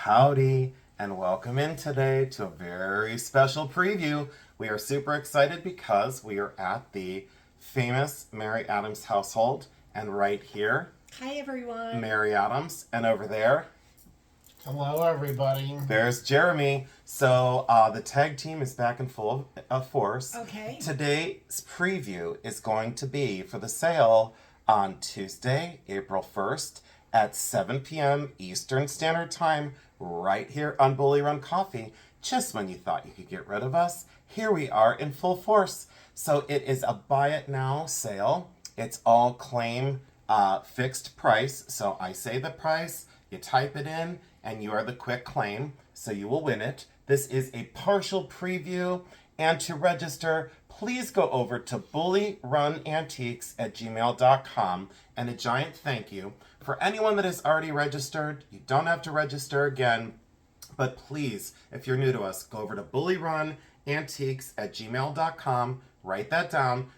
Howdy, and welcome in today to a very special preview. We are super excited because we are at the famous Mary Adams household, and right here, Hi, everyone. Mary Adams, and over there, Hello, everybody. there's Jeremy. So the tag team is back in full force. Okay. Today's preview is going to be for the sale on Tuesday, April 1st at 7 p.m. Eastern Standard Time, right here on BullyRunCoffee. Just when you thought you could get rid of us, here we are in full force. So it is a buy it now sale. It's all claim fixed price. So I say the price, you type it in, and you are the quick claim, so you will win it. This is a partial preview, and to register, please go over to bullyrunantiques@gmail.com, and a giant thank you. For anyone that has already registered, you don't have to register again, but please, if you're new to us, go over to bullyrunantiques@gmail.com, write that down.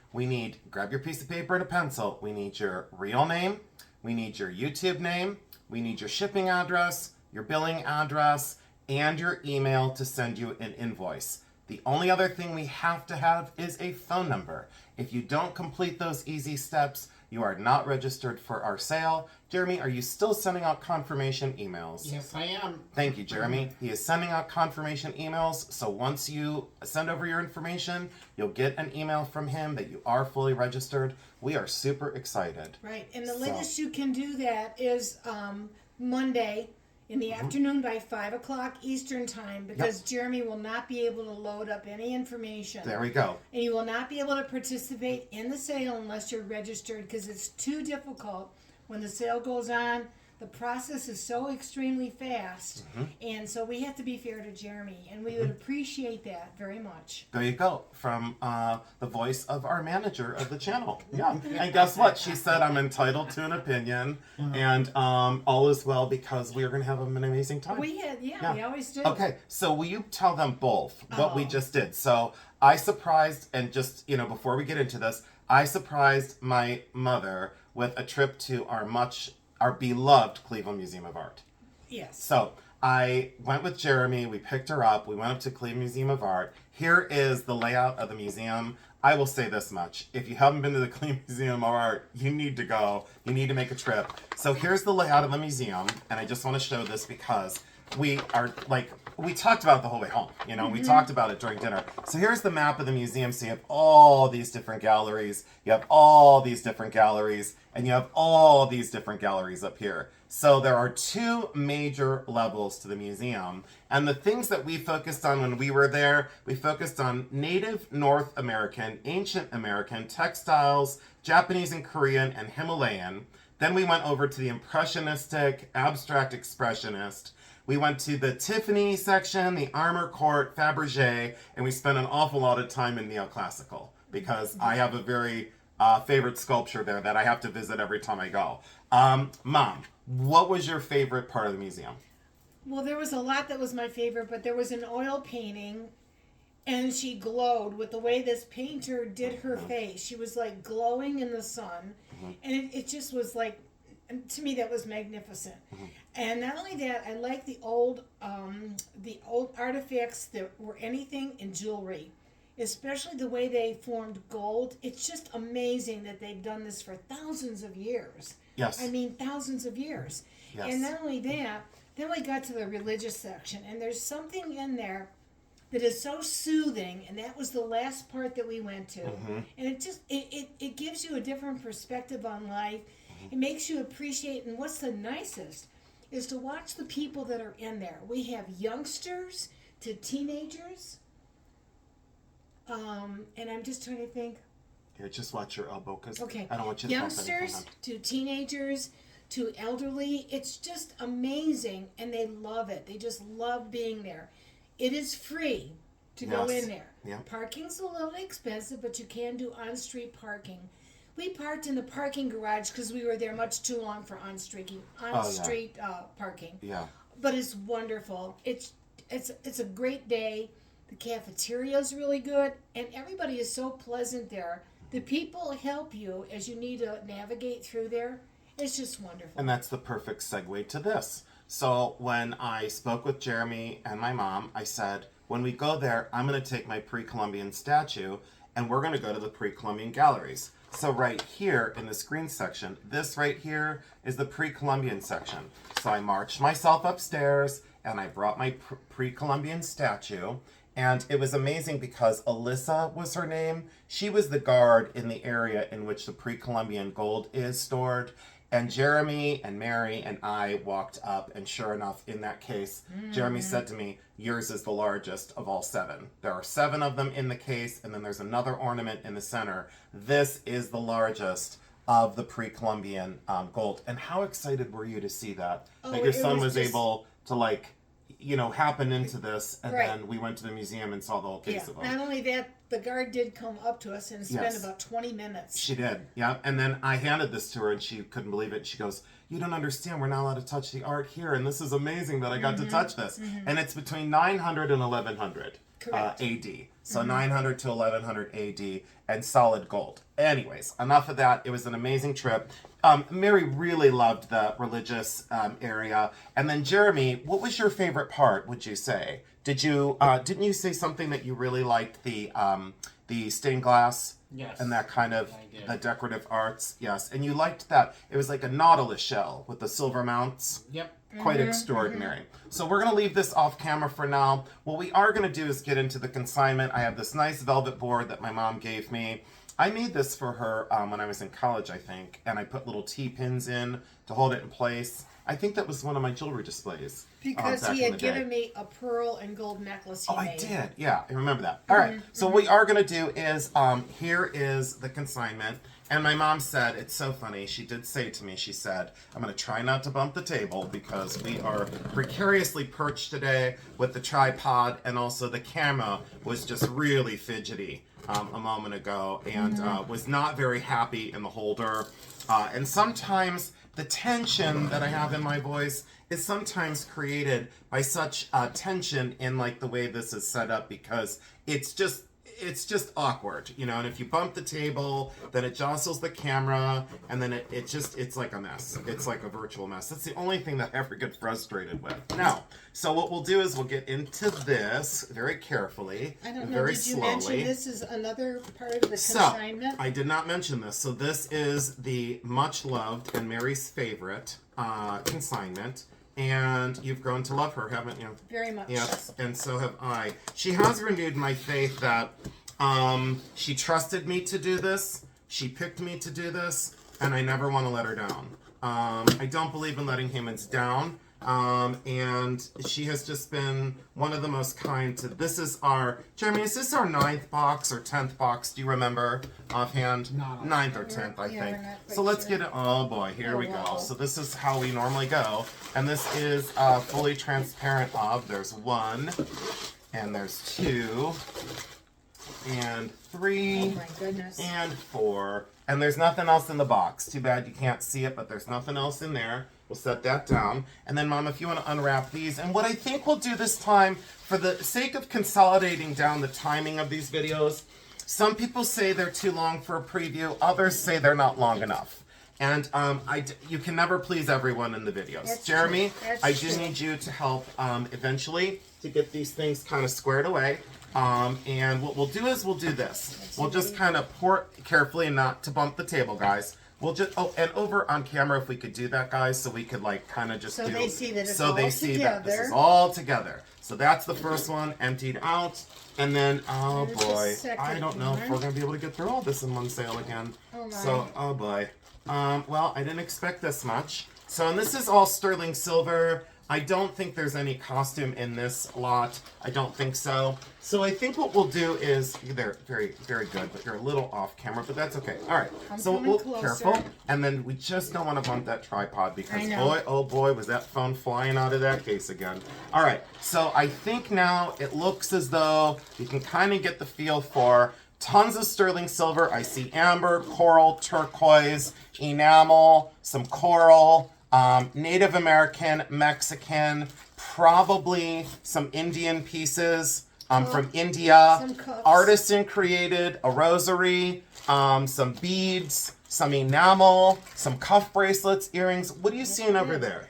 Grab your piece of paper and a pencil. We need your real name, we need your YouTube name, we need your shipping address, your billing address, and your email to send you an invoice. The only other thing we have to have is a phone number. If you don't complete those easy steps, you are not registered for our sale. Jeremy, are you still sending out confirmation emails? Yes, I am. Thank you, Jeremy. He is sending out confirmation emails, so once you send over your information, you'll get an email from him that you are fully registered. We are super excited. Right, and the latest you can do that is Monday in the afternoon by 5 o'clock Eastern Time, because Jeremy will not be able to load up any information. There we go. And you will not be able to participate in the sale unless you're registered, because it's too difficult. When the sale goes on, the process is so extremely fast, and so we have to be fair to Jeremy, and we would appreciate that very much. There you go, from the voice of our manager of the channel. Yeah, and guess what? She said I'm entitled to an opinion, and all is well because we are going to have an amazing time. We always do. Okay, so will you tell them both what we just did? So I surprised, and just, before we get into this, I surprised my mother with a trip to our beloved Cleveland Museum of Art. Yes. So I went with Jeremy, we picked her up, we went up to Cleveland Museum of Art. Here is the layout of the museum. I will say this much. If you haven't been to the Cleveland Museum of Art, you need to go. You need to make a trip. So here's the layout of the museum, and I just want to show this because we talked about it the whole way home. We talked about it during dinner. So here's the map of the museum. So you have all these different galleries. You have all these different galleries. And you have all these different galleries up here. So there are two major levels to the museum. And the things that we focused on when we were there, we focused on Native North American, Ancient American, textiles, Japanese and Korean, and Himalayan. Then we went over to the Impressionistic, Abstract Expressionist. We went to the Tiffany section, the Armor Court, Fabergé, and we spent an awful lot of time in Neoclassical because I have a very favorite sculpture there that I have to visit every time I go. Mom, what was your favorite part of the museum? Well, there was a lot that was my favorite, but there was an oil painting, and she glowed with the way this painter did her face. She was like glowing in the sun, and it just was like, to me, that was magnificent. And not only that, I like the old artifacts that were anything in jewelry, especially the way they formed gold. It's just amazing that they've done this for thousands of years. Yes. I mean, thousands of years. Yes. And not only that, then we got to the religious section, and there's something in there that is so soothing, and that was the last part that we went to. And it just, it gives you a different perspective on life. It makes you appreciate, and what's the nicest is to watch the people that are in there. We have youngsters to teenagers. And I'm just trying to think. Here, just watch your elbow, because Okay. I don't want you to bump anything Youngsters up. to teenagers to elderly. It's just amazing, and they love it. They just love being there. It is free to go Yes. in there. Yeah. Parking's a little expensive, but you can do on-street parking. We parked in the parking garage because we were there much too long for on-street parking. Yeah. But it's wonderful. It's a great day. The cafeteria is really good, and everybody is so pleasant there. The people help you as you need to navigate through there. It's just wonderful. And that's the perfect segue to this. So when I spoke with Jeremy and my mom, I said, when we go there, I'm going to take my pre-Columbian statue and we're going to go to the pre-Columbian galleries. So right here in the screen section, this right here is the pre-Columbian section. So I marched myself upstairs and I brought my pre-Columbian statue. And it was amazing because Alyssa was her name. She was the guard in the area in which the pre-Columbian gold is stored. And Jeremy and Mary and I walked up, and sure enough, in that case, Jeremy said to me, yours is the largest of all 7. There are 7 of them in the case, and then there's another ornament in the center. This is the largest of the pre-Columbian gold. And how excited were you to see that? That your son was able to, like, you know, happen into this, and then we went to the museum and saw the whole case of them. Not only that, the guard did come up to us and spend about 20 minutes. She did, yeah. And then I handed this to her, and she couldn't believe it. She goes, you don't understand. We're not allowed to touch the art here, and this is amazing that I got to touch this. And it's between 900 and 1100 AD. So 900 to 1100 AD, and solid gold. Anyways, enough of that. It was an amazing trip. Mary really loved the religious area. And then Jeremy, what was your favorite part, would you say? Didn't you say something that you really liked the stained glass? Yes. And that kind of the decorative arts? Yes. And you liked that. It was like a nautilus shell with the silver mounts. Yep. Quite extraordinary. So we're going to leave this off camera for now. What we are going to do is get into the consignment. I have this nice velvet board that my mom gave me. I made this for her when I was in college, I think, and I put little T-pins in to hold it in place. I think that was one of my jewelry displays. Because he had given me a pearl and gold necklace he made. I did. Yeah, I remember that. All right. So what we are going to do is, here is the consignment. And my mom said, it's so funny, she did say to me, she said, I'm going to try not to bump the table because we are precariously perched today with the tripod, and also the camera was just really fidgety a moment ago and was not very happy in the holder. And sometimes the tension that I have in my voice is sometimes created by such tension in like the way this is set up, because it's just awkward, you know, and if you bump the table, then it jostles the camera, and then it's like a mess. It's like a virtual mess. That's the only thing that I ever get frustrated with. Now, so what we'll do is we'll get into this very carefully, I don't and know, very did you slowly. mention this is another part of the consignment? I did not mention this. So this is the much loved and Mary's favorite consignment. And you've grown to love her, haven't you? Very much. Yes, and so have I. She has renewed my faith that she trusted me to do this, she picked me to do this, and I never want to let her down. I don't believe in letting humans down, and she has just been one of the most kind to... This is our... Jeremy, is this our 9th box or 10th box? Do you remember offhand? 9th or 10th, I think. So let's get it... Oh boy, here we go. So this is how we normally go. And this is fully transparent of. There's 1, and there's 2, and 3, Oh my goodness. and 4. And there's nothing else in the box. Too bad you can't see it, but there's nothing else in there. We'll set that down. And then, Mom, if you want to unwrap these. And what I think we'll do this time, for the sake of consolidating down the timing of these videos, some people say they're too long for a preview. Others say they're not long enough. And you can never please everyone in the videos. That's Jeremy, true. That's I do true. need you to help eventually to get these things kind of squared away. And what we'll do is we'll do this. We'll just kind of pour it carefully and not to bump the table, guys. We'll just, and over on camera, if we could do that, guys, so we could like kind of just So do. they see that it's so all they see that this together. is all together. So that's the first one, emptied out. And then, oh There's the boy, second I don't know if one. we're going to be able to get through all this in one sale again. Oh, my. So, oh boy. Well, I didn't expect this much. So, and this is all sterling silver. I don't think there's any costume in this lot. I don't think so. So I think what we'll do is, they're very, very good, but you're a little off camera, but that's okay. All right, I'm so coming we'll closer. careful, and then we just don't want to bump that tripod because I know. boy, oh boy, was that phone flying out of that case again. All right, so I think now it looks as though you can kind of get the feel for tons of sterling silver. I see amber, coral, turquoise, enamel, some coral, Native American, Mexican, probably some Indian pieces from India. Some cups. Artisan created a rosary, some beads, some enamel, some cuff bracelets, earrings. What are you seeing over there?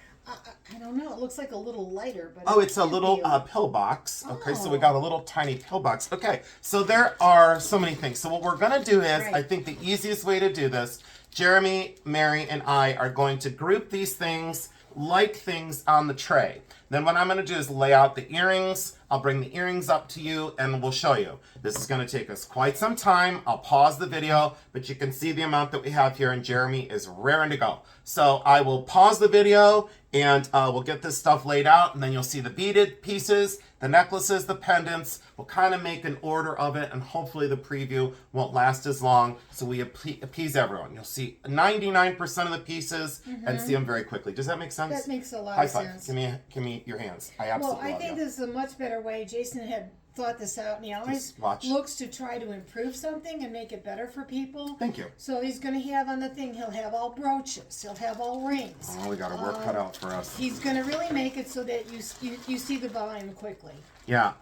I don't know. It looks like a little lighter, but Oh, it's a little pill box. Okay, so we got a little tiny pill box. Okay, so there are so many things. So what we're going to do is, Right. I think the easiest way to do this, Jeremy, Mary, and I are going to group these things like things on the tray. Then what I'm going to do is lay out the earrings. I'll bring the earrings up to you and we'll show you. This is going to take us quite some time. I'll pause the video, but you can see the amount that we have here, and Jeremy is raring to go. So I will pause the video and we'll get this stuff laid out, and then you'll see the beaded pieces, the necklaces, the pendants. We'll kind of make an order of it, and hopefully the preview won't last as long, so we appease everyone. You'll see 99% of the pieces and see them very quickly. Does that make sense? That makes a lot High of five. sense. Give me your hands. I Well, absolutely I love think you. this is a much better way. Jason had thought this out, and he always Just watch. looks to try to improve something and make it better for people. Thank you. So he's going to have on the thing, he'll have all brooches, he'll have all rings. Oh, we got our work cut out for us. He's going to really make it so that you see the volume quickly. Yeah,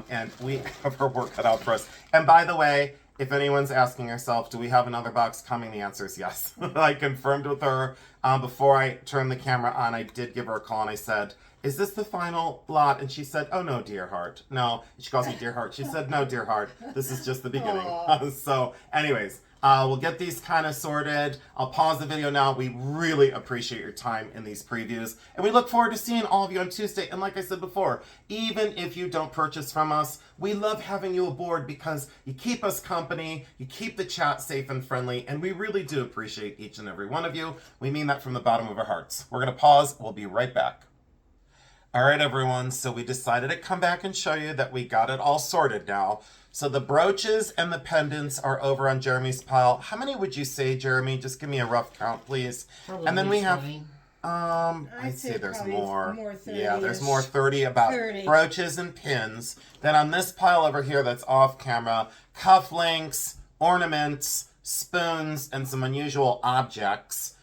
and we have our work cut out for us. And by the way, if anyone's asking herself, do we have another box coming? The answer is yes. I confirmed with her before I turned the camera on. I did give her a call and I said, is this the final lot? And she said, oh no, dear heart. No, she calls me dear heart. She said, no, dear heart, this is just the beginning. So anyways, we'll get these kind of sorted. I'll pause the video now. We really appreciate your time in these previews. And we look forward to seeing all of you on Tuesday. And like I said before, even if you don't purchase from us, we love having you aboard because you keep us company, you keep the chat safe and friendly, and we really do appreciate each and every one of you. We mean that from the bottom of our hearts. We're going to pause. We'll be right back. All right, everyone, so we decided to come back and show you that we got it all sorted now. So the brooches and the pendants are over on Jeremy's pile. How many would you say, Jeremy? Just give me a rough count, please. Probably And then we have, 20. I'd say there's probably more. more 30-ish. Yeah, there's more 30 about 30. brooches and pins. Then on this pile over here that's off camera, cufflinks, ornaments, spoons, and some unusual objects,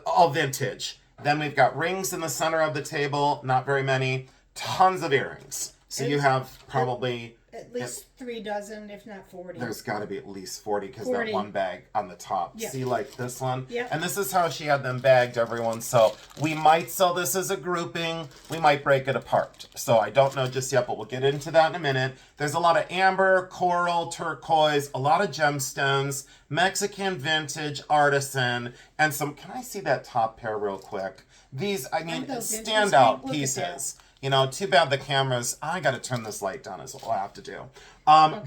all vintage. Then we've got rings in the center of the table, not very many, tons of earrings. So you have probably, At least 3 dozen, if not 40. there's got to be at least 40 because that 40. one bag on the top. Yeah. See, like this one? Yeah. And this is how she had them bagged, everyone. So we might sell this as a grouping. We might break it apart. So I don't know just yet, but we'll get into that in a minute. There's a lot of amber, coral, turquoise, a lot of gemstones, Mexican vintage, artisan, and some, can I see that top pair real quick? These, I mean, Aren't those standout interesting? Look at pieces. You know, too bad the cameras, I got to turn this light down is what we'll have to do.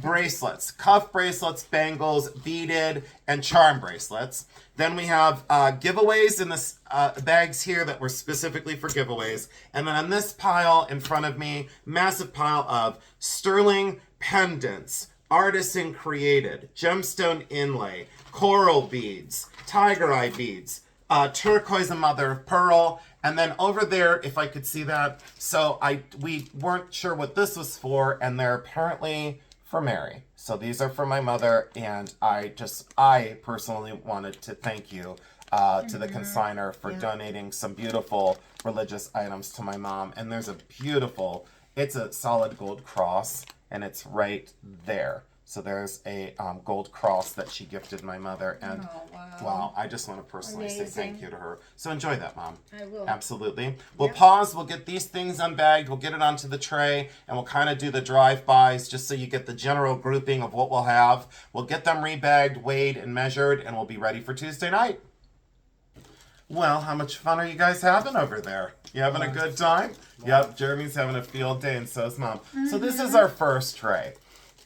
Bracelets, cuff bracelets, bangles, beaded, and charm bracelets. Then we have giveaways in this bags here that were specifically for giveaways. And then on this pile in front of me, massive pile of sterling pendants, artisan created, gemstone inlay, coral beads, tiger eye beads, turquoise and mother of pearl. And then over there, if I could see that, so we weren't sure what this was for, and they're apparently for Mary. So these are for my mother, and I personally wanted to thank you to the consignor for donating some beautiful religious items to my mom. And there's a beautiful, it's a solid gold cross, and it's right there. So there's a gold cross that she gifted my mother, and wow, I just want to personally say thank you to her. So enjoy that, Mom. I will. Absolutely. We'll pause, we'll get these things unbagged, we'll get it onto the tray, and we'll kind of do the drive-bys just so you get the general grouping of what we'll have. We'll get them rebagged, weighed, and measured, and we'll be ready for Tuesday night. Well, how much fun are you guys having over there? You having a good time? Yep, Jeremy's having a field day, and so is Mom. So this is our first tray.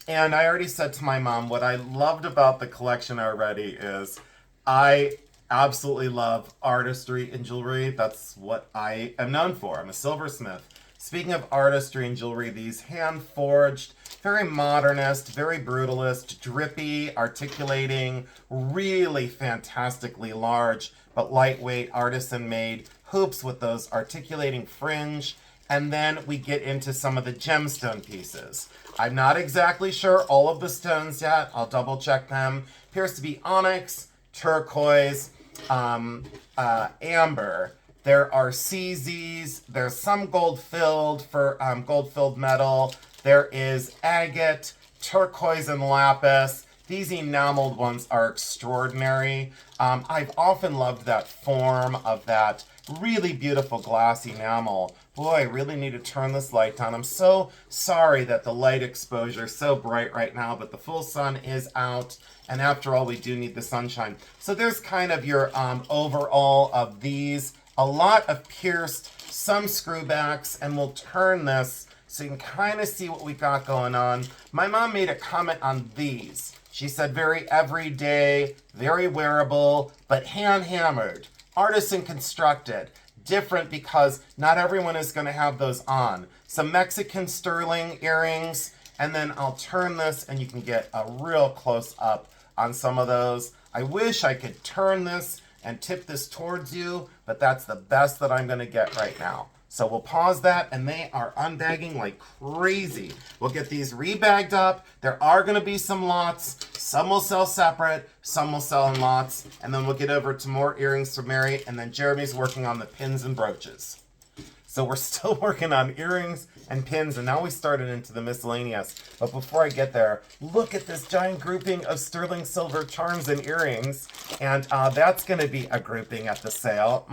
And I already said to my mom, what I loved about the collection already is I absolutely love artistry in jewelry. That's what I am known for. I'm a silversmith. Speaking of artistry in jewelry, these hand-forged, very modernist, very brutalist, drippy, articulating, really fantastically large, but lightweight, artisan-made hoops with those articulating fringe. And then we get into some of the gemstone pieces. I'm not exactly sure all of the stones yet. I'll double check them. Appears to be onyx, turquoise, amber. There are CZs. There's some gold-filled for gold-filled metal. There is agate, turquoise, and lapis. These enameled ones are extraordinary. I've often loved that form of that really beautiful glass enamel. Boy, I really need to turn this light on. I'm so sorry that the light exposure is so bright right now, but the full sun is out. And after all, we do need the sunshine. So there's kind of your overall of these. A lot of pierced, some screwbacks, and we'll turn this so you can kind of see what we got going on. My mom made a comment on these. She said very everyday, very wearable, but hand-hammered, artisan constructed. Different because not everyone is going to have those on. Some Mexican sterling earrings, and then I'll turn this and you can get a real close up on some of those. I wish I could turn this and tip this towards you, but that's the best that I'm going to get right now. So we'll pause that, and they are unbagging like crazy. We'll get these rebagged up. There are going to be some lots. Some will sell separate, some will sell in lots, and then we'll get over to more earrings for Mary, and then Jeremy's working on the pins and brooches. So we're still working on earrings and pins, and now we started into the miscellaneous. But before I get there, look at this giant grouping of sterling silver charms and earrings, and that's going to be a grouping at the sale.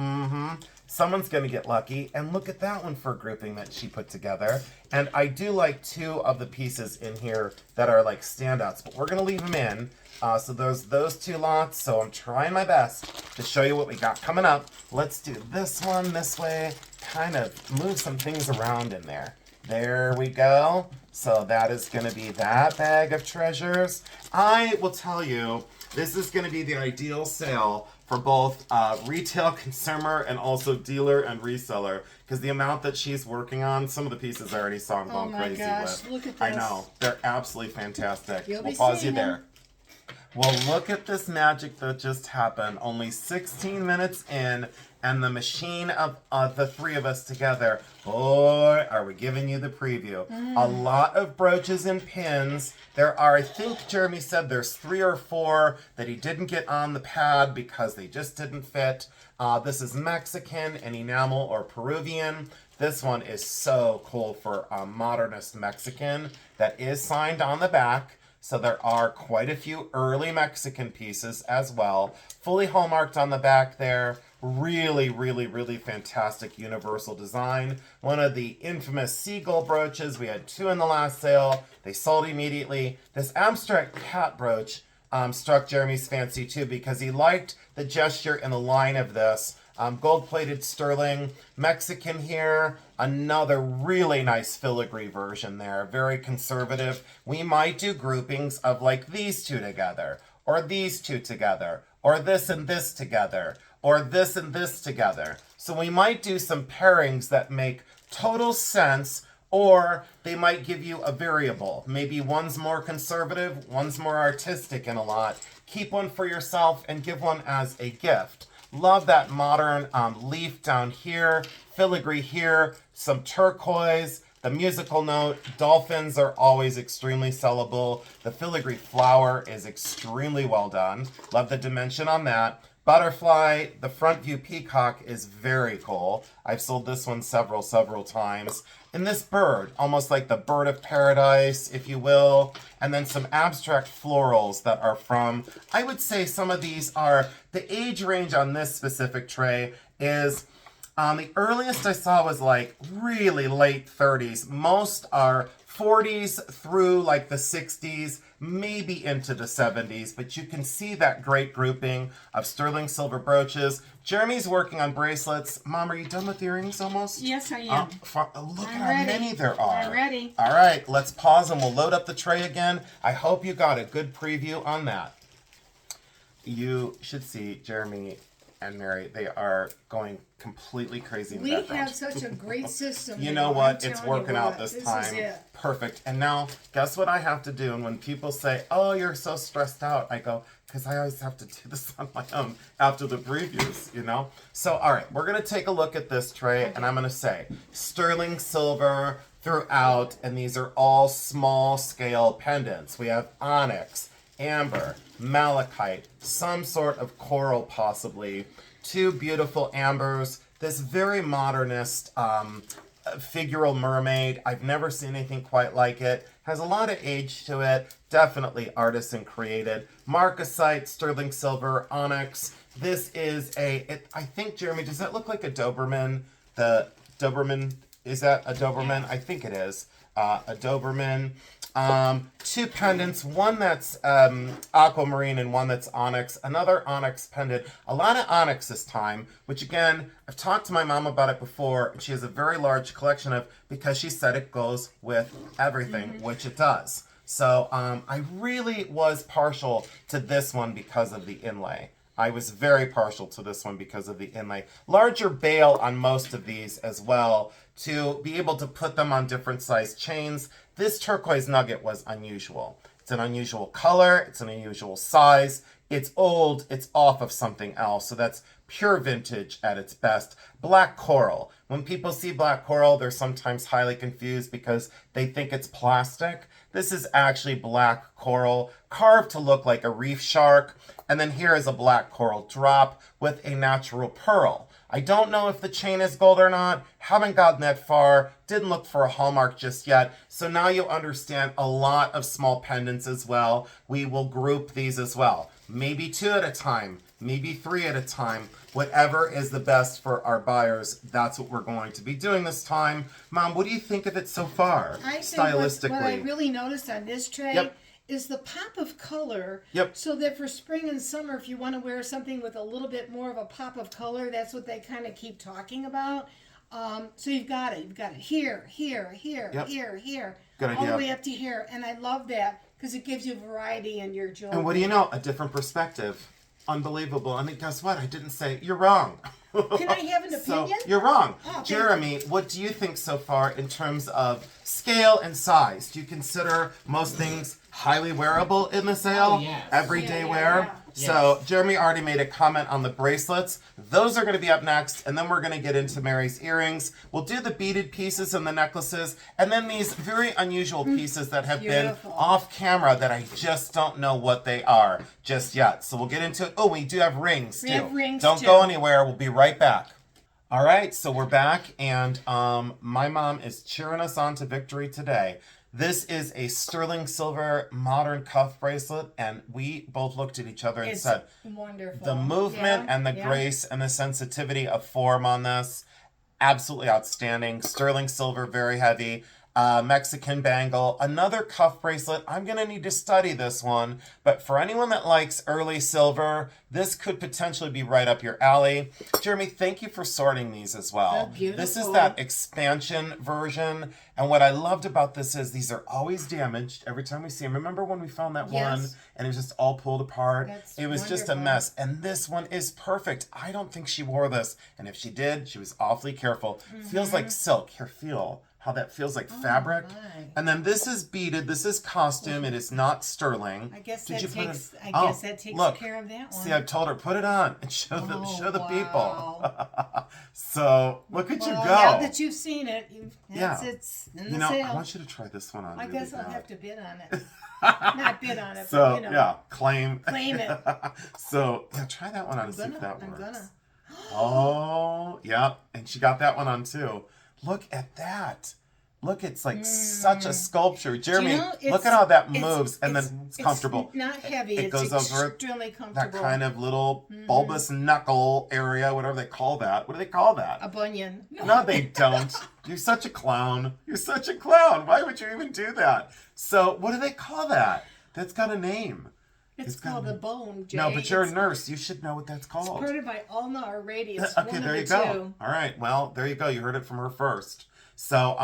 Someone's going to get lucky. And look at that one for a grouping that she put together. And I do like two of the pieces in here that are like standouts, but we're going to leave them in. So there's those two lots. So I'm trying my best to show you what we got coming up. Let's do this one this way. Kind of move some things around in there. There we go. So that is going to be that bag of treasures. I will tell you, this is going to be the ideal sale for both retail consumer and also dealer and reseller, because the amount that she's working on, some of the pieces I already saw I'm going crazy with. Look at this. I know, they're absolutely fantastic. You'll We'll be pause you seeing there. Well, look at this magic that just happened. Only 16 minutes in, and the machine of the three of us together. Boy, are we giving you the preview. A lot of brooches and pins. There are, I think Jeremy said there's 3 or 4 that he didn't get on the pad because they just didn't fit. This is Mexican and enamel or Peruvian. This one is so cool for modernist Mexican that is signed on the back. So there are quite a few early Mexican pieces as well. Fully hallmarked on the back there. Really, really, really fantastic universal design. One of the infamous seagull brooches. We had 2 in the last sale. They sold immediately. This abstract cat brooch struck Jeremy's fancy too because he liked the gesture and the line of this. Gold-plated sterling, Mexican here, another really nice filigree version there, very conservative. We might do groupings of like these two together, or these two together, or this and this together, or this and this together. So we might do some pairings that make total sense, or they might give you a variable. Maybe one's more conservative, one's more artistic in a lot. Keep one for yourself and give one as a gift. Love that modern leaf down here, filigree here, some turquoise, the musical note. Dolphins are always extremely sellable. The filigree flower is extremely well done. Love the dimension on that. Butterfly, the front view peacock is very cool. I've sold this one several times. And this bird, almost like the bird of paradise, if you will. And then some abstract florals that are from, I would say some of these are, the age range on this specific tray is, the earliest I saw was like really late 30s. Most are 40s through like the 60s, maybe into the 70s, but you can see that great grouping of sterling silver brooches. Jeremy's working on bracelets. Mom, are you done with earrings almost? Yes, I am. Look I'm at ready. how many there are. I'm ready. All right, let's pause and we'll load up the tray again. I hope you got a good preview on that. You should see Jeremy and Mary. They are going completely crazy in the We background. have such a great system. You here. know I'm what? It's telling you working out what, this is time. it. Perfect. And now, guess what I have to do? And when people say, oh, you're so stressed out, I go, because I always have to do this on my own after the previews, you know? So, all right, we're going to take a look at this tray, and I'm going to say sterling silver throughout, and these are all small scale pendants. We have onyx, amber, malachite, some sort of coral possibly, 2 beautiful ambers, this very modernist figural mermaid. I've never seen anything quite like it. Has a lot of age to it. Definitely artisan created. Marcasite, sterling silver, onyx. This is I think, Jeremy, does that look like a Doberman? The Doberman, is that a Doberman? Yeah. I think it is. A Doberman. Two pendants, one that's aquamarine and one that's onyx. Another onyx pendant. A lot of onyx this time, which again, I've talked to my mom about it before, and she has a very large collection of, because she said it goes with everything, which it does. So I really was partial to this one because of the inlay. I was very partial to this one because of the inlay. Larger bail on most of these as well, to be able to put them on different size chains. This turquoise nugget was unusual. It's an unusual color, it's an unusual size, it's old, it's off of something else. So that's pure vintage at its best. Black coral. When people see black coral, they're sometimes highly confused because they think it's plastic. This is actually black coral, carved to look like a reef shark. And then here is a black coral drop with a natural pearl. I don't know if the chain is gold or not. Haven't gotten that far. Didn't look for a hallmark just yet. So now you understand a lot of small pendants as well. We will group these as well. Maybe 2 at a time. Maybe 3 at a time. Whatever is the best for our buyers, that's what we're going to be doing this time. Mom, what do you think of it so far, I think stylistically? what I really noticed on this tray Yep. is the pop of color. Yep. So that for spring and summer, if you want to wear something with a little bit more of a pop of color, that's what they kind of keep talking about. So you've got it. You've got it here, here, here, Yep. here. Good all idea. the way up to here. And I love that because it gives you variety in your jewelry. And what do you know? A different perspective. Unbelievable. And guess what? I didn't say you're wrong. Can I have an So opinion? you're wrong. Oh, thank Jeremy, what do you think so far in terms of scale and size? Do you consider most things highly wearable in the sale? Oh, yes. Everyday Yeah, wear? yeah. So Jeremy already made a comment on the bracelets. Those are going to be up next, and then we're going to get into Mary's earrings. We'll do the beaded pieces and the necklaces, and then these very unusual pieces that have Beautiful. been off camera that I just don't know what they are just yet. So we'll get into it. Oh, we do have rings too. We have rings, Don't too. go anywhere. We'll be right back. All right, so we're back, and my mom is cheering us on to victory today. This is a sterling silver modern cuff bracelet, and we both looked at each other and It's said, wonderful. the movement Yeah, and the yeah. grace and the sensitivity of form on this, absolutely outstanding. Sterling silver, very heavy. Mexican bangle, another cuff bracelet. I'm going to need to study this one, but for anyone that likes early silver, this could potentially be right up your alley. Jeremy, thank you for sorting these as well. They're beautiful. This is that expansion version, and what I loved about this is these are always damaged every time we see them. Remember when we found that Yes. one and it was just all pulled apart? That's It was just a wonderful. mess, and this one is perfect. I don't think she wore this, and if she did, she was awfully careful. Feels like silk. Here, feel how that feels like fabric. my. And then this is beaded. This is costume. It is not sterling. I guess Did that you put takes. it- I Oh, guess that takes look. care of that one. See, I've told her, put it on and show the people. Wow. So look at you Well, go. now that you've seen it, Yeah. it's in You the know, sale. I want you to try this one on. I really guess I'll bad. have to bid on it. Not bid on it, So but you know, yeah, claim. claim it. So yeah, try that one on I'm and see if that I'm works. gonna. Oh, yeah. And she got that one on too. Look at that. Look, it's like such a sculpture. Jeremy, You know, look at how that it's- moves and then it's comfortable. It's not heavy. It It's goes over extremely that comfortable. kind of little bulbous knuckle area, whatever they call that. What do they call that? A bunion. No, they don't. You're such a clown. You're such a clown. Why would you even do that? So, what do they call that? That's got a name. It's got called a- a bone, Jay. No, but you're a It's nurse. You should know what that's called. supported by ulna or radius. Okay, one there of you the go. two. All right, well, there you go. You heard it from her first. So,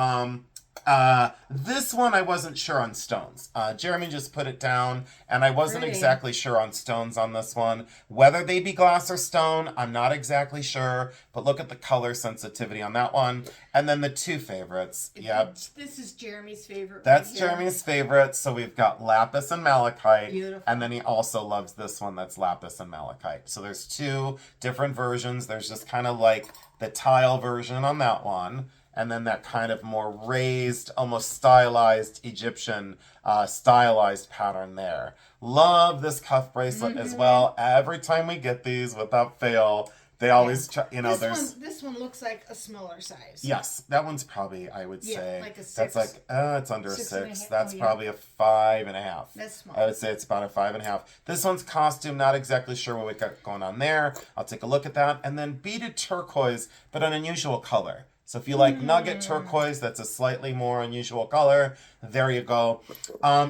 this one I wasn't sure on stones. Jeremy just put it down, and I wasn't Pretty. exactly sure on stones on this one. Whether they be glass or stone, I'm not exactly sure, but look at the color sensitivity on that one. And then the two favorites. Yep. This is Jeremy's favorite. That's right here. Jeremy's favorite. So we've got lapis and malachite. Beautiful. And then he also loves this one that's lapis and malachite. So there's two different versions. There's just kind of like the tile version on that one. And then that kind of more raised, almost stylized Egyptian stylized pattern there. Love this cuff bracelet as well. Every time we get these, without fail, They always try, This one looks like a smaller size. Yes, that one's probably, I would Yeah, say, like a 6. that's like, it's under a 6 and a 6. half. That's Oh, yeah. probably a 5.5. That's small. I would say it's about a 5.5. This one's costume, not exactly sure what we got going on there. I'll take a look at that. And then beaded turquoise, but an unusual color. So if you like nugget turquoise, that's a slightly more unusual color. There you go.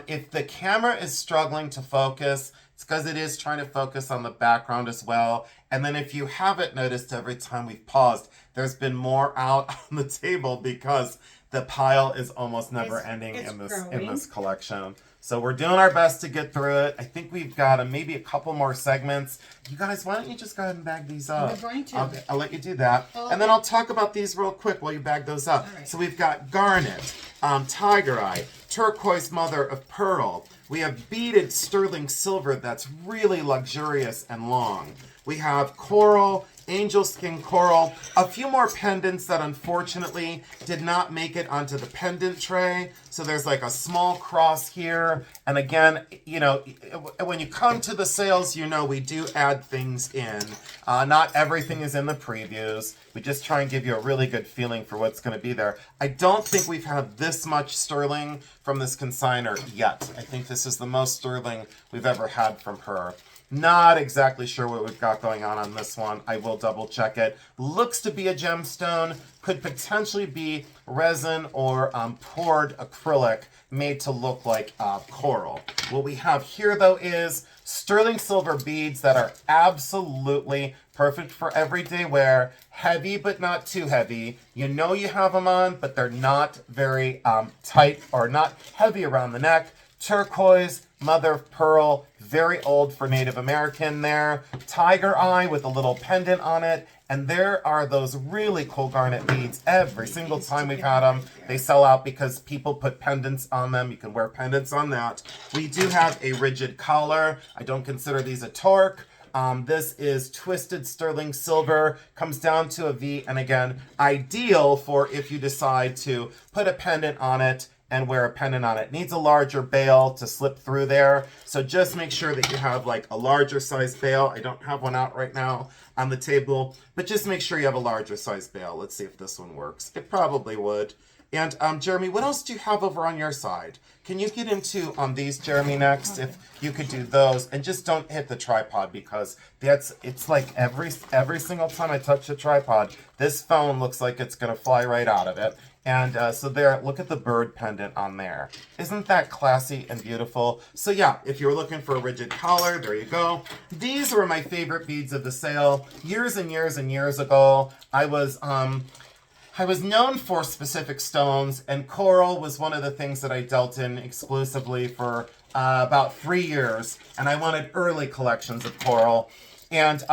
If the camera is struggling to focus, it's because it is trying to focus on the background as well. And then if you haven't noticed, every time we've paused, there's been more out on the table because the pile is almost never ending it's in growing. this collection. So we're doing our best to get through it. I think we've got maybe a couple more segments. You guys, why don't you just go ahead and bag these up? We're going to. I'll let you do that. And then I'll talk about these real quick while you bag those up. All right. So we've got garnet, tiger eye, turquoise mother of pearl. We have beaded sterling silver that's really luxurious and long. We have coral, angel skin coral, a few more pendants that unfortunately did not make it onto the pendant tray. So there's like a small cross here. And again, when you come to the sales, we do add things in. Not everything is in the previews. We just try and give you a really good feeling for what's going to be there. I don't think we've had this much sterling from this consignor yet. I think this is the most sterling we've ever had from her. Not exactly sure what we've got going on this one. I will double check it. Looks to be a gemstone. Could potentially be resin or poured acrylic made to look like coral. What we have here though is sterling silver beads that are absolutely perfect for everyday wear. Heavy but not too heavy. You have them on, but they're not very tight or not heavy around the neck. Turquoise, mother of pearl, very old for Native American there. Tiger eye with a little pendant on it. And there are those really cool garnet beads. Every single time we've had them, they sell out because people put pendants on them. You can wear pendants on that. We do have a rigid collar. I don't consider these a torque. This is twisted sterling silver, comes down to a V, and again, ideal for if you decide to put a pendant on it and wear a pendant on it. Needs a larger bail to slip through there. So just make sure that you have like a larger size bail. I don't have one out right now on the table, but just make sure you have a larger size bail. Let's see if this one works. It probably would. And Jeremy, what else do you have over on your side? Can you get into these, Jeremy, next? If you could do those, and just don't hit the tripod because it's like every single time I touch the tripod, this phone looks like it's gonna fly right out of it. And so there, look at the bird pendant on there. Isn't that classy and beautiful? So yeah, if you're looking for a rigid collar, there you go. These were my favorite beads of the sale. Years and years and years ago, I was known for specific stones, and coral was one of the things that I dealt in exclusively for about 3 years. And I wanted early collections of coral. And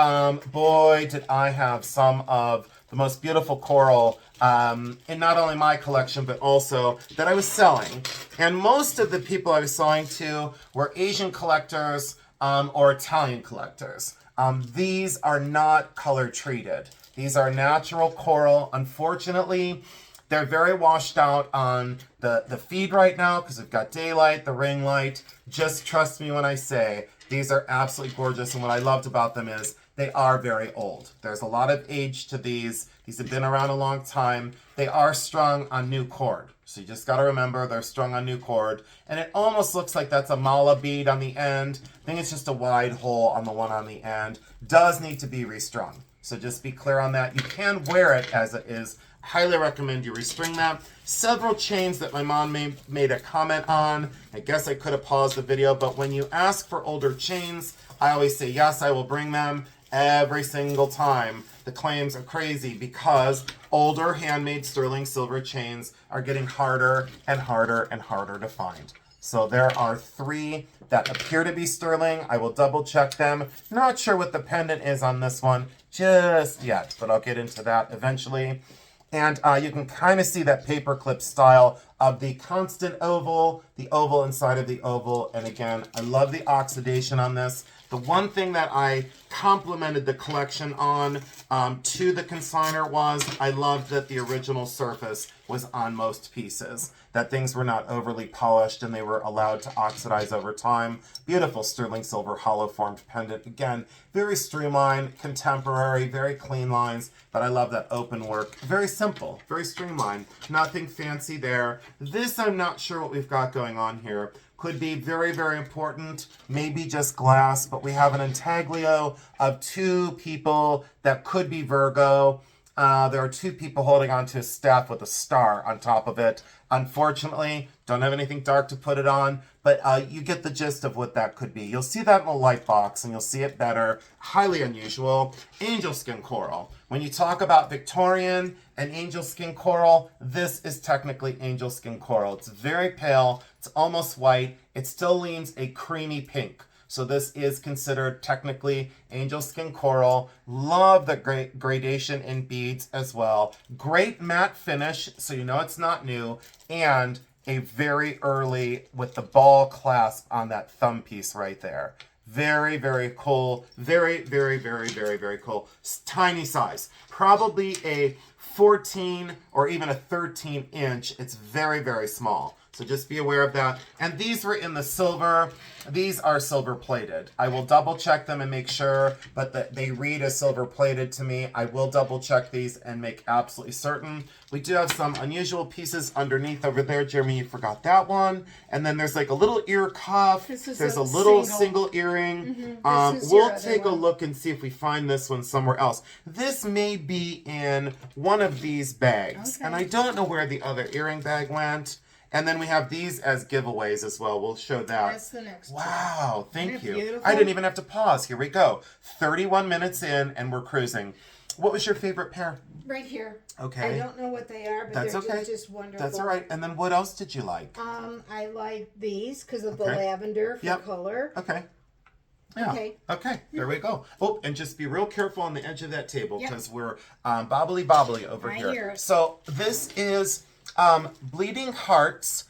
boy, did I have some of the most beautiful coral in not only my collection, but also that I was selling. And most of the people I was selling to were Asian collectors or Italian collectors. These are not color treated. These are natural coral. Unfortunately, they're very washed out on the feed right now because we've got daylight, the ring light. Just trust me when I say these are absolutely gorgeous. And what I loved about them is they are very old. There's a lot of age to these. These have been around a long time. They are strung on new cord. So you just got to remember they're strung on new cord. And it almost looks like that's a mala bead on the end. I think it's just a wide hole on the one on the end. Does need to be restrung. So just be clear on that. You can wear it as it is. Highly recommend you restring that. Several chains that my mom made a comment on. I guess I could have paused the video, but when you ask for older chains, I always say, yes, I will bring them every single time. The claims are crazy because older handmade sterling silver chains are getting harder and harder and harder to find. So there are 3 that appear to be sterling. I will double check them. Not sure what the pendant is on this one just yet, but I'll get into that eventually. And you can kind of see that paperclip style of the constant oval, the oval inside of the oval. And again, I love the oxidation on this. The one thing that I complimented the collection on to the consignor was I loved that the original surface was on most pieces, that things were not overly polished and they were allowed to oxidize over time. Beautiful sterling silver hollow formed pendant. Again, very streamlined, contemporary, very clean lines, but I love that open work. Very simple, very streamlined, nothing fancy there. This, I'm not sure what we've got going on here. Could be very, very important, maybe just glass, but we have an intaglio of 2 people that could be Virgo. There are 2 people holding onto a staff with a star on top of it. Unfortunately, don't have anything dark to put it on, but you get the gist of what that could be. You'll see that in the light box, and you'll see it better. Highly unusual. Angel skin coral. When you talk about Victorian and angel skin coral, this is technically angel skin coral. It's very pale. It's almost white. It still leans a creamy pink. So this is considered technically angel skin coral. Love the great gradation in beads as well. Great matte finish, so you know it's not new. And a very early with the ball clasp on that thumb piece right there. Very, very cool. Very, very, very, very, very cool. Tiny size. Probably a 14 or even a 13 inch. It's very, very small. So just be aware of that. And these were in the silver. These are silver plated. I will double check them and make sure, but that they read as silver plated to me. I will double check these and make absolutely certain. We do have some unusual pieces underneath over there. Jeremy, you forgot that one. And then there's like a little ear cuff. There's a little single earring. We'll take a look and see if we find this one somewhere else. This may be in one of these bags. Okay. And I don't know where the other earring bag went. And then we have these as giveaways as well. We'll show that. That's the next Wow, thank you. Beautiful? I didn't even have to pause. Here we go. 31 minutes in and we're cruising. What was your favorite pair? Right here. Okay. I don't know what they are, but That's they're okay. just wonderful. That's all right. And then what else did you like? I like these because of the Okay. lavender for Yep. color. Okay. Yeah. Okay. There we go. Oh, and just be real careful on the edge of that table Yep. because we're bobbly over I here. hear it. So this is bleeding hearts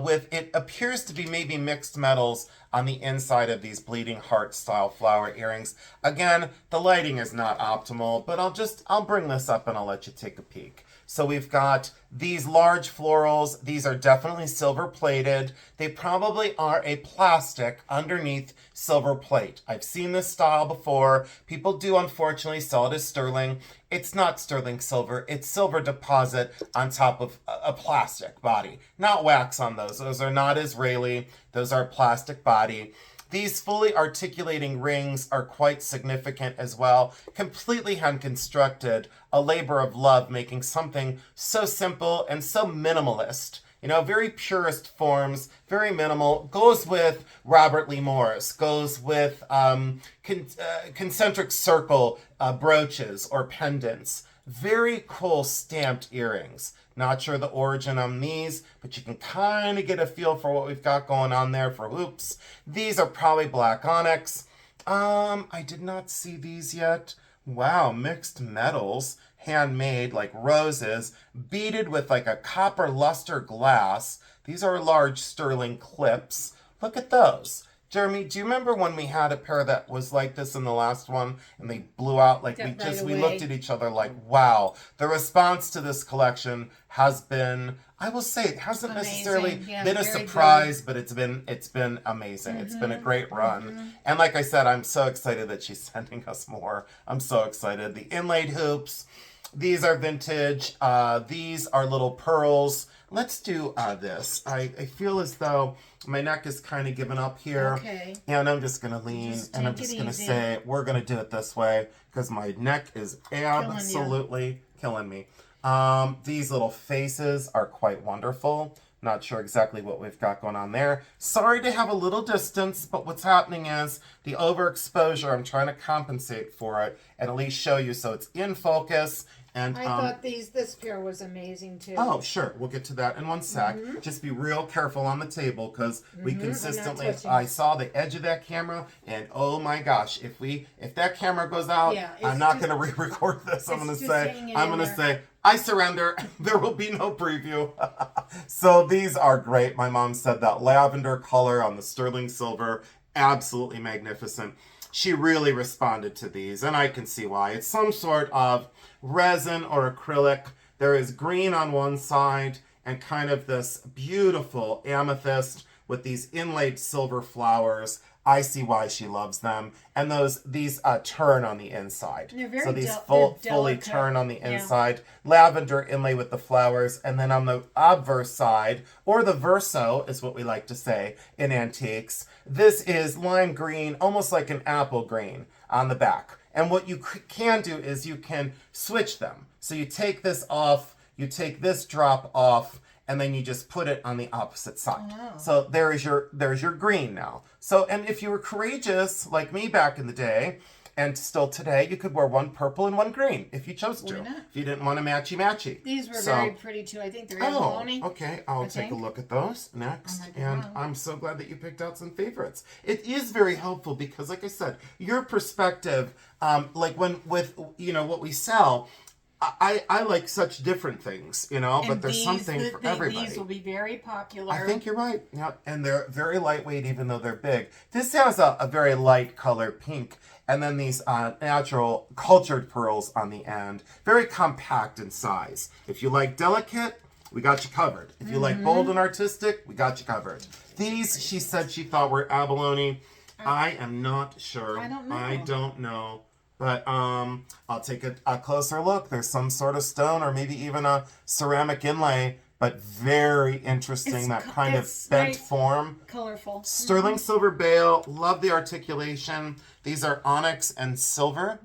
with, it appears to be maybe mixed metals on the inside of these bleeding heart style flower earrings. Again, the lighting is not optimal, but I'll bring this up and I'll let you take a peek. So we've got these large florals. These are definitely silver plated. They probably are a plastic underneath silver plate. I've seen this style before. People do unfortunately sell it as sterling. It's not sterling silver. It's silver deposit on top of a plastic body. Not wax on those. Those are not Israeli. Those are plastic body. These fully articulating rings are quite significant as well. Completely hand constructed, a labor of love, making something so simple and so minimalist. You know, very purist forms, very minimal. Goes with Robert Lee Morris. Goes with concentric circle brooches or pendants. Very cool stamped earrings. Not sure the origin on these, but you can kind of get a feel for what we've got going on there for hoops. These are probably black onyx. I did not see these yet. Wow, mixed metals, handmade like roses, beaded with like a copper luster glass. These are large sterling clips. Look at those. Jeremy, do you remember when we had a pair that was like this in the last one and they blew out? Like we looked at each other like, wow. The response to this collection has been, I will say, it hasn't necessarily been a surprise, but it's been amazing. It's been a great run. And like I said, I'm so excited that she's sending us more. I'm so excited. The inlaid hoops, these are vintage. These are little pearls. Let's do this. I feel as though my neck is kind of giving up here. Okay. And I'm just going to lean and I'm just going to say, we're going to do it this way because my neck is absolutely killing me. These little faces are quite wonderful. Not sure exactly what we've got going on there. Sorry to have a little distance, but what's happening is the overexposure, I'm trying to compensate for it and at least show you so it's in focus. And I thought this pair was amazing too. Oh, sure. We'll get to that in one sec. Just be real careful on the table because we consistently, I saw the edge of that camera and oh my gosh, if that camera goes out, I'm not going to re-record this. I'm going to say, I surrender. There will be no preview. So these are great. My mom said that lavender color on the sterling silver, absolutely magnificent. She really responded to these and I can see why. It's some sort of resin or acrylic There is green on one side and kind of this beautiful amethyst with these inlaid silver flowers. I see why she loves them. And these turn on the inside. They're very so these they're fully delicate. turn on the Yeah. inside. Lavender inlay with the flowers. And then on the obverse side, or the verso is what we like to say in antiques, this is lime green, almost like an apple green on the back. And what you can do is you can switch them. So you take this off, you take this drop off, and then you just put it on the opposite side. Oh. So there's your green now. So, and if you were courageous like me back in the day, and still today, you could wear one purple and one green if you chose to. Why not? If you didn't want to matchy. These were So- very pretty too. I think they're Oh, abalone. okay. I'll I take a think. look at those next. I might be And wrong. I'm so glad that you picked out some favorites. It is very helpful because, like I said, your perspective, like when with what we sell, I like such different things, but And there's something for everybody. These will be very popular. I think you're right. Yeah, and they're very lightweight, even though they're big. This has a very light color pink, and then these natural cultured pearls on the end. Very compact in size. If you like delicate, we got you covered. If you like bold and artistic, we got you covered. These, she said she thought were abalone. I am not sure. I don't know. I don't know. But I'll take a closer look. There's some sort of stone or maybe even a ceramic inlay, but very interesting, It's that kind of it's bent very form. colorful. Sterling silver bail. Love the articulation. These are onyx and silver.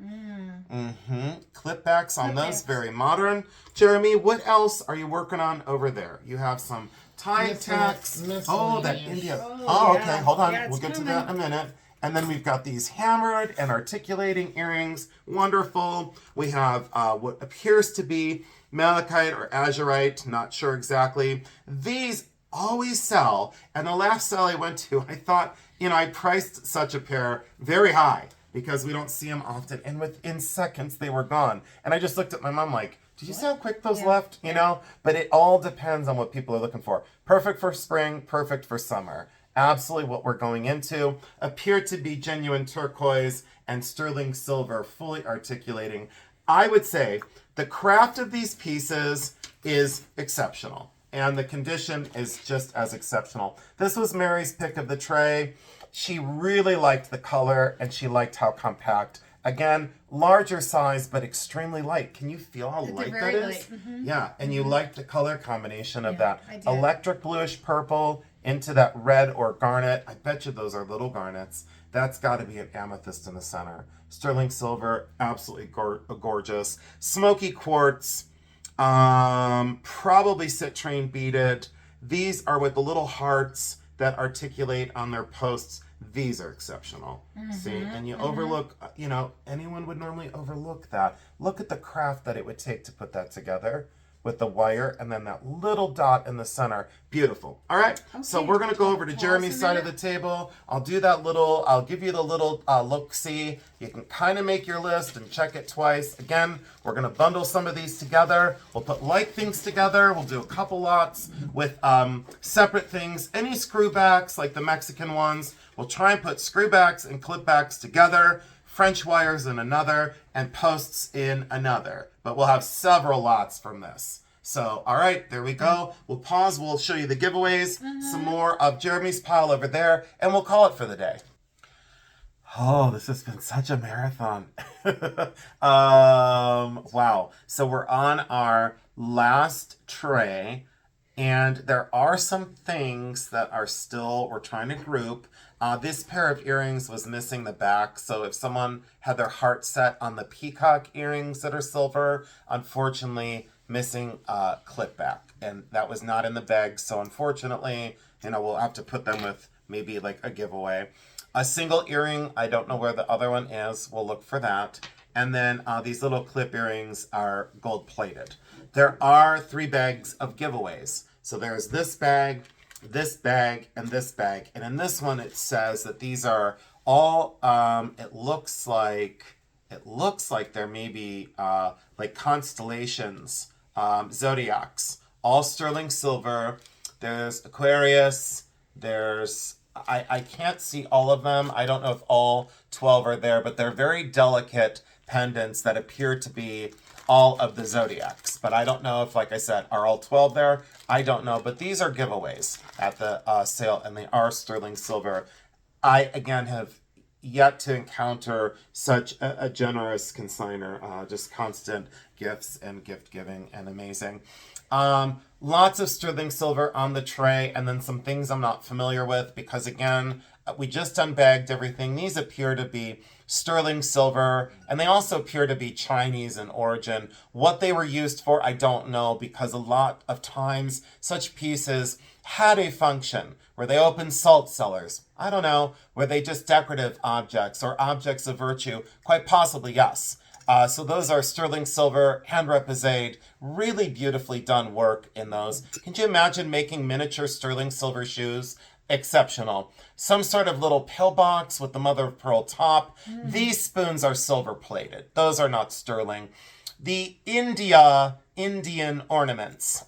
Clipbacks on those, Clipbacks. very modern. Jeremy, what else are you working on over there? You have some tie tacks. Oh, that Miscellaneous. India. Oh, Oh, yeah. okay. Hold on. Yeah, it's We'll get to coming. that in a minute. And then we've got these hammered and articulating earrings. Wonderful. We have what appears to be malachite or azurite. Not sure exactly. These always sell. And the last sale I went to, I thought, I priced such a pair very high because we don't see them often. And within seconds, they were gone. And I just looked at my mom like, did you see how quick those left? But it all depends on what people are looking for. Perfect for spring, perfect for summer. Absolutely what we're going into. Appear to be genuine turquoise and sterling silver, fully articulating. I would say the craft of these pieces is exceptional, and the condition is just as exceptional. This was Mary's pick of the tray. She really liked the color, and she liked how compact. Again, larger size, but extremely light. Can you feel how They're light that very is? light. Yeah, and you like the color combination of Yeah, I that did. electric bluish purple into that red or garnet. I bet you those are little garnets. That's got to be an amethyst in the center. Sterling silver, absolutely gorgeous. Smoky quartz, probably citrine beaded. These are with the little hearts that articulate on their posts. These are exceptional. See, and you overlook, anyone would normally overlook that. Look at the craft that it would take to put that together with the wire and then that little dot in the center. Beautiful. All right. So Okay. we're going to go over to Pause Jeremy's a side of the minute. table. I'll give you the little look-see. You can kind of make your list and check it twice. Again, we're going to bundle some of these together. We'll put like things together. We'll do a couple lots with separate things. Any screwbacks like the Mexican ones, we'll try and put screwbacks and clipbacks together. French wires in another, and posts in another. But we'll have several lots from this. So, all right, there we go. We'll pause. We'll show you the giveaways, some more of Jeremy's pile over there, and we'll call it for the day. Oh, this has been such a marathon. Wow. So we're on our last tray, and there are some things that are still, we're trying to group. This pair of earrings was missing the back, so if someone had their heart set on the peacock earrings that are silver, unfortunately missing clip back, and that was not in the bag, so unfortunately, we'll have to put them with maybe like a giveaway. A single earring, I don't know where the other one is, we'll look for that. And then these little clip earrings are gold plated. There are 3 bags of giveaways. So there's this bag, and this bag. And in this one, it says that these are all, it looks like they're maybe like constellations, zodiacs, all sterling silver. There's Aquarius, I can't see all of them. I don't know if all 12 are there, but they're very delicate pendants that appear to be all of the zodiacs. But I don't know if, like I said, are all 12 there? I don't know. But these are giveaways at the sale, and they are sterling silver. I, again, have yet to encounter such a generous consigner. Just constant gifts and gift giving, and amazing. Lots of sterling silver on the tray, and then some things I'm not familiar with because, again, we just unbagged everything. These appear to be sterling silver, and they also appear to be Chinese in origin. What they were used for, I don't know, because a lot of times such pieces had a function. Were they open salt cellars? I don't know. Were they just decorative objects or objects of virtue? Quite possibly, yes. So those are sterling silver, hand reposade, really beautifully done work in those. Can you imagine making miniature sterling silver shoes? Exceptional. Some sort of little pillbox with the mother of pearl top. These spoons are silver plated. Those are not sterling. The Indian ornaments,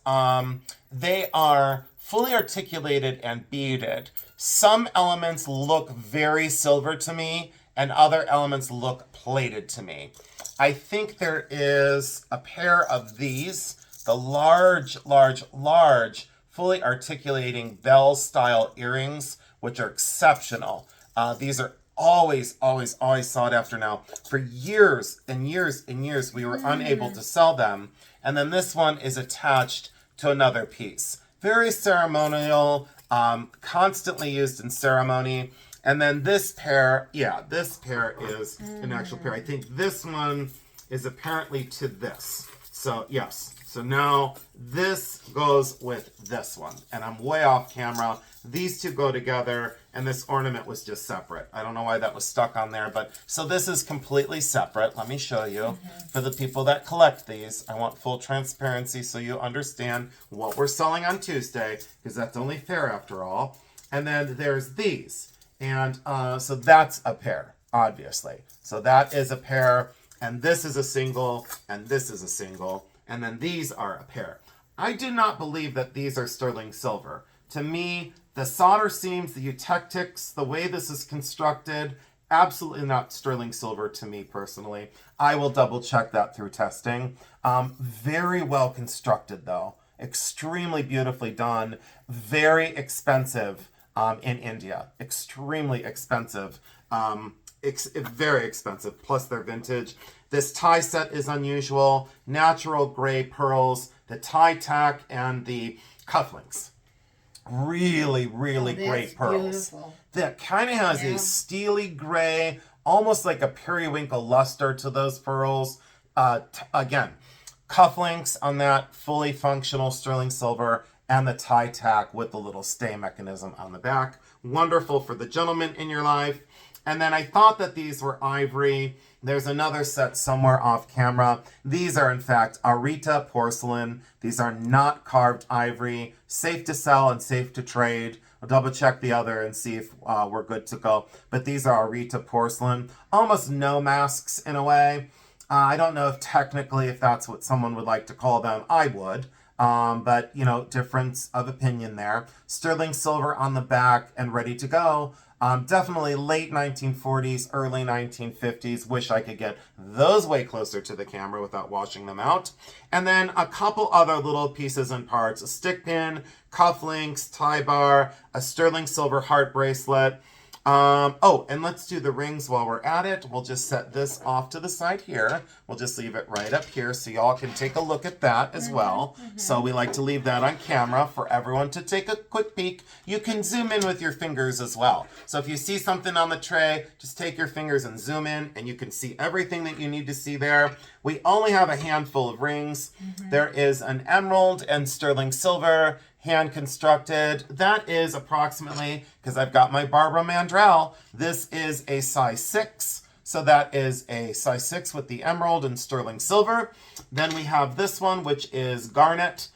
they are fully articulated and beaded. Some elements look very silver to me, and other elements look plated to me. I think there is a pair of these, the large, fully articulating bell-style earrings, which are exceptional. These are always sought after now. For years and years and years, we were unable to sell them. And then this one is attached to another piece. Very ceremonial, constantly used in ceremony. And then this pair, this pair is an actual pair. I think this one is apparently to this. So, yes. So now this goes with this one. And I'm way off camera. These two go together, and this ornament was just separate. I don't know why that was stuck on there, but so this is completely separate. Let me show you. For the people that collect these, I want full transparency so you understand what we're selling on Tuesday, because that's only fair after all. And then there's these. And so that's a pair, obviously. So that is a pair, and this is a single, and this is a single. And then these are a pair. I do not believe that these are sterling silver. To me, the solder seams, the eutectics, the way this is constructed, absolutely not sterling silver to me personally. I will double check that through testing. Very well constructed though. Extremely beautifully done. Very expensive in India. Extremely expensive. Very expensive, plus they're vintage. This tie set is unusual. Natural gray pearls, the tie tack, and the cufflinks. Really great pearls. Beautiful. That kind of has a steely gray, almost like a periwinkle luster to those pearls. Again, cufflinks on that, fully functional sterling silver, and the tie tack with the little stay mechanism on the back. Wonderful for the gentleman in your life. And then I thought that these were ivory. There's another set somewhere off camera. These are, in fact, Arita porcelain. These are not carved ivory. Safe to sell and safe to trade. I'll double check the other and see if we're good to go. But these are Arita porcelain. Almost no masks in a way. I don't know if technically if that's what someone would like to call them. I would. But, you know, difference of opinion there. Sterling silver on the back and ready to go. Definitely late 1940s, early 1950s. Wish I could get those way closer to the camera without washing them out. And then a couple other little pieces and parts. A stick pin, cufflinks, tie bar, a sterling silver heart bracelet. Oh, and let's do the rings while we're at it. We'll just set this off to the side here. We'll just leave it right up here so y'all can take a look at that as well. So we like to leave that on camera for everyone to take a quick peek. You can zoom in with your fingers as well. So if you see something on the tray, just take your fingers and zoom in and you can see everything that you need to see there. We only have a handful of rings. There is an emerald and sterling silver, hand constructed. That is approximately, because I've got my Barbara Mandrell, this is a size 6. So that is a size 6 with the emerald and sterling silver. Then we have this one, which is garnet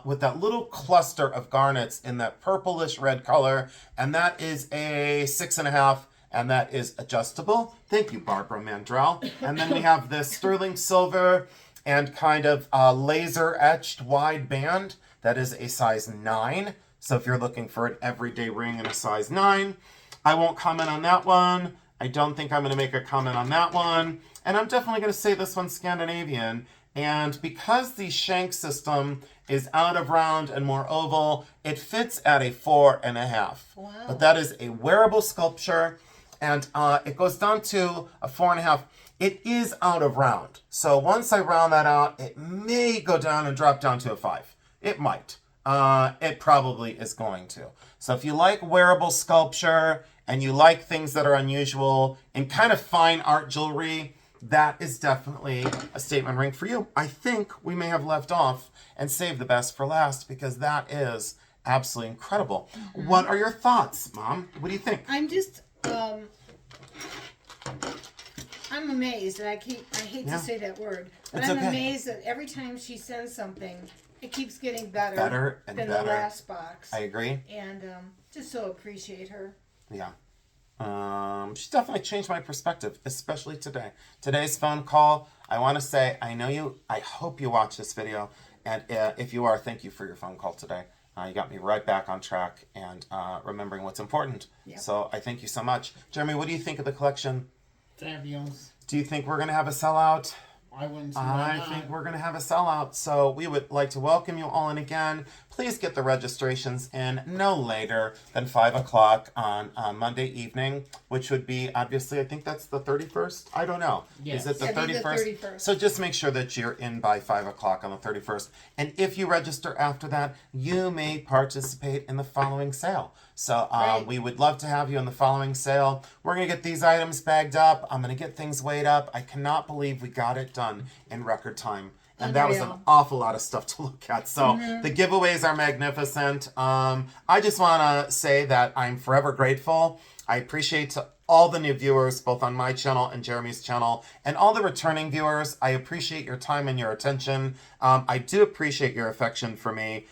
with that little cluster of garnets in that purplish red color. And that is a 6.5, and that is adjustable. Thank you, Barbara Mandrell. And then we have this sterling silver and kind of laser etched wide band. That is a size 9. So if you're looking for an everyday ring in a size 9, I won't comment on that one. I don't think I'm going to make a comment on that one. And I'm definitely going to say this one's Scandinavian. And because the shank system is out of round and more oval, it fits at a 4.5. Wow. But that is a wearable sculpture, and it goes down to a 4.5. It is out of round. So once I round that out, it may go down and drop down to a 5. It might. It probably is going to. So if you like wearable sculpture and you like things that are unusual and kind of fine art jewelry, that is definitely a statement ring for you. I think we may have left off and saved the best for last because that is absolutely incredible. What are your thoughts, Mom? What do you think? I'm just, I'm amazed, and I hate Yeah. to say that word, but It's I'm okay. amazed that every time she sends something, it keeps getting better, Better and than better. the last box. I agree. And just so appreciate her. Yeah. She's definitely changed my perspective, especially today. Today's phone call, I want to say, I hope you watch this video. And if you are, thank you for your phone call today. You got me right back on track and remembering what's important. Yep. So I thank you so much. Jeremy, what do you think of the collection? Fabulous. Do you think we're going to have a sellout? I wouldn't see why I not. think we're going to have a sellout. So we would like to welcome you all in again. Please get the registrations in no later than 5 o'clock on Monday evening, which would be, obviously, I think that's the 31st. I don't know. Yes. Is it the Yeah, I think the 31st? 31st. So just make sure that you're in by 5 o'clock on the 31st. And if you register after that, you may participate in the following sale. So Right. we would love to have you in the following sale. We're going to get these items bagged up. I'm going to get things weighed up. I cannot believe we got it done in record time. And that was an Unreal. awful lot of stuff to look at. So the giveaways are magnificent. I just want to say that I'm forever grateful. I appreciate to all the new viewers, both on my channel and Jeremy's channel, and all the returning viewers. I appreciate your time and your attention. I do appreciate your affection for me,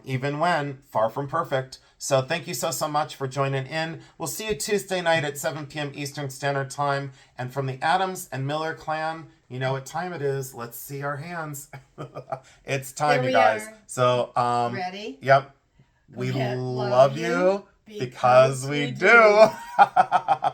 even when far from perfect. So thank you so much for joining in. We'll see you Tuesday night at 7 p.m. Eastern Standard Time. And from the Adams and Miller clan, you know what time it is. Let's see our hands. It's time, There you we guys. are. So, Ready? Yep. We ahead. love Love you you because because we we do. do.